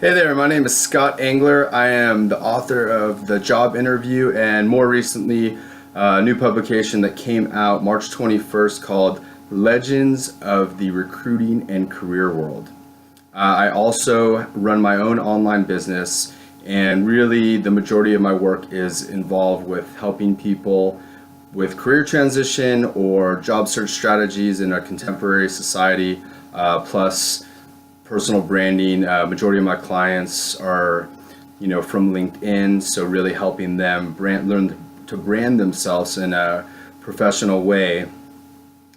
Hey there, my name is Scott Angler. I am the author of The Job Interview and more recently a new publication that came out March 21st called Legends of the Recruiting and Career World. I also run my own online business, and really the majority of my work is involved with helping people with career transition or job search strategies in a contemporary society, plus personal branding. Majority of my clients are, from LinkedIn, so really helping them learn to brand themselves in a professional way,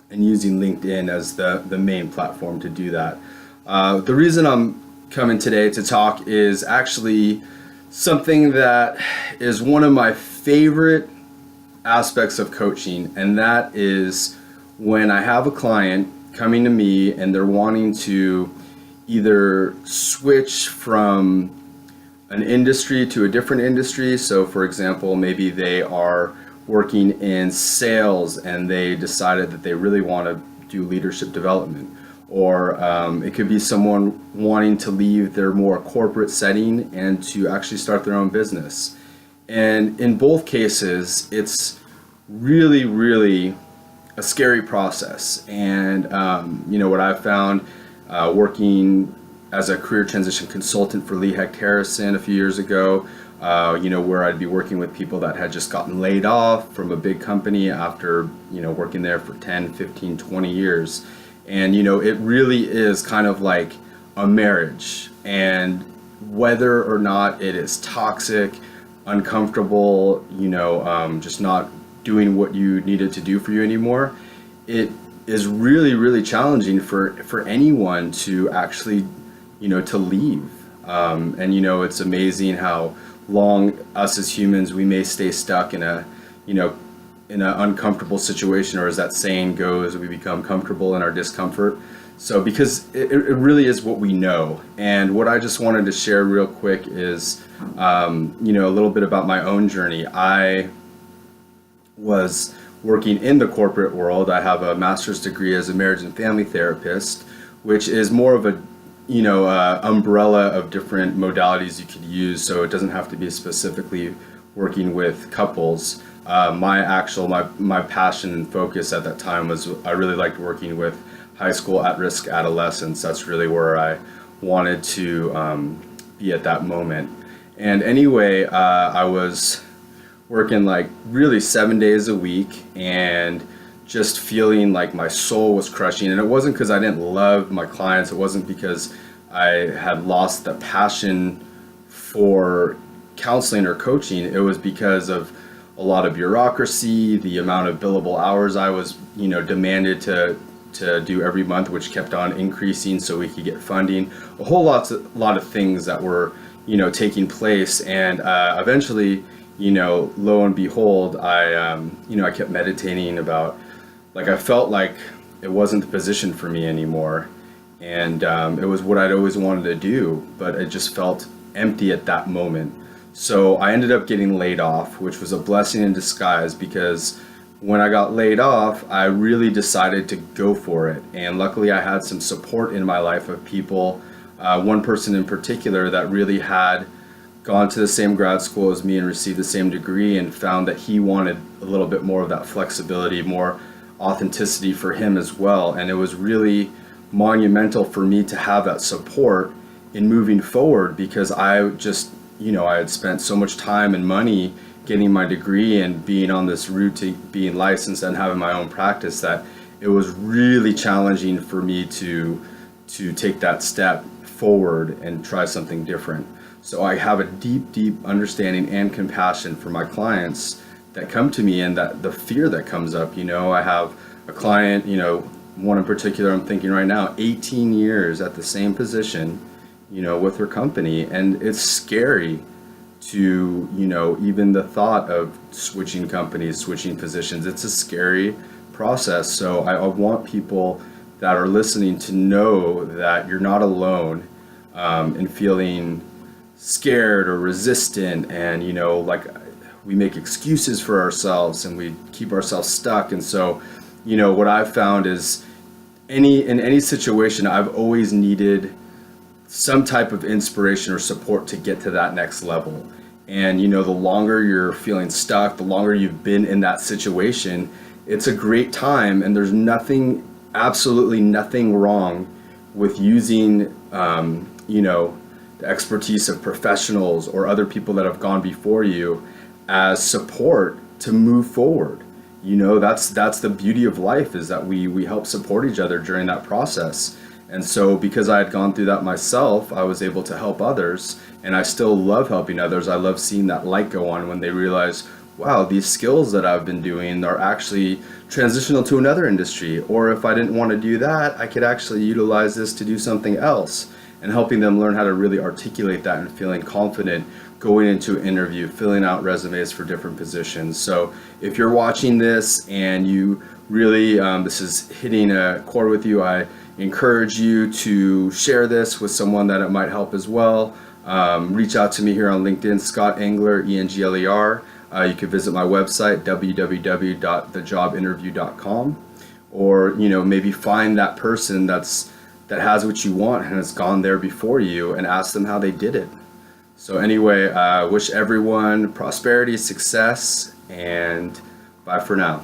and using LinkedIn as the main platform to do that. The reason I'm coming today to talk is actually something that is one of my favorite aspects of coaching, and that is when I have a client coming to me and they're wanting to either switch from an industry to a different industry. So for example, maybe they are working in sales and they decided that they really want to do leadership development. Or it could be someone wanting to leave their more corporate setting and to actually start their own business. And in both cases, it's really, really a scary process. And what I've found working as a career transition consultant for Lee Hecht Harrison a few years ago, where I'd be working with people that had just gotten laid off from a big company after, working there for 10, 15, 20 years. And, it really is kind of like a marriage, and whether or not it is toxic, uncomfortable, just not doing what you needed to do for you anymore, it is really, really challenging for anyone to actually, to leave. It's amazing how long us as humans, we may stay stuck in in an uncomfortable situation, or as that saying goes, we become comfortable in our discomfort. So because it really is what we know. And what I just wanted to share real quick is, a little bit about my own journey. I was working in the corporate world. I have a master's degree as a marriage and family therapist, which is more of a umbrella of different modalities you could use. So it doesn't have to be specifically working with couples. My passion and focus at that time was I really liked working with high school at-risk adolescents. That's really where I wanted to be at that moment. And anyway, I was working like really 7 days a week and just feeling like my soul was crushing. And it wasn't because I didn't love my clients. It wasn't because I had lost the passion for counseling or coaching. It was because of a lot of bureaucracy, the amount of billable hours I was, demanded to do every month, which kept on increasing so we could get funding. A whole lot of things that were, taking place. And eventually, lo and behold, I kept meditating about, like, I felt like it wasn't the position for me anymore. And it was what I'd always wanted to do, but it just felt empty at that moment. So I ended up getting laid off, which was a blessing in disguise, because when I got laid off, I really decided to go for it. And luckily I had some support in my life of people, one person in particular that really had gone to the same grad school as me and received the same degree, and found that he wanted a little bit more of that flexibility, more authenticity for him as well. And it was really monumental for me to have that support in moving forward, because I just, I had spent so much time and money getting my degree and being on this route to being licensed and having my own practice, that it was really challenging for me to take that step forward and try something different. So I have a deep, deep understanding and compassion for my clients that come to me, and that the fear that comes up. I have a client, one in particular I'm thinking right now, 18 years at the same position, with her company. And it's scary to, even the thought of switching companies, switching positions. It's a scary process. So I want people that are listening to know that you're not alone in feeling scared or resistant, and we make excuses for ourselves and we keep ourselves stuck. And so what I've found is in any situation, I've always needed some type of inspiration or support to get to that next level. And the longer you're feeling stuck, the longer you've been in that situation, it's a great time, and there's nothing, absolutely nothing wrong with using, the expertise of professionals or other people that have gone before you as support to move forward. That's the beauty of life, is that we help support each other during that process. And so because I had gone through that myself, I was able to help others, and I still love helping others. I love seeing that light go on when they realize, wow, these skills that I've been doing are actually transitional to another industry. Or if I didn't want to do that, I could actually utilize this to do something else, and helping them learn how to really articulate that and feeling confident going into an interview, filling out resumes for different positions. So if you're watching this and you really, this is hitting a chord with you, I encourage you to share this with someone that it might help as well. Reach out to me here on LinkedIn, Scott Engler, Engler. You can visit my website, www.thejobinterview.com, or maybe find that person that has what you want and has gone there before you, and ask them how they did it. So anyway, wish everyone prosperity, success, and bye for now.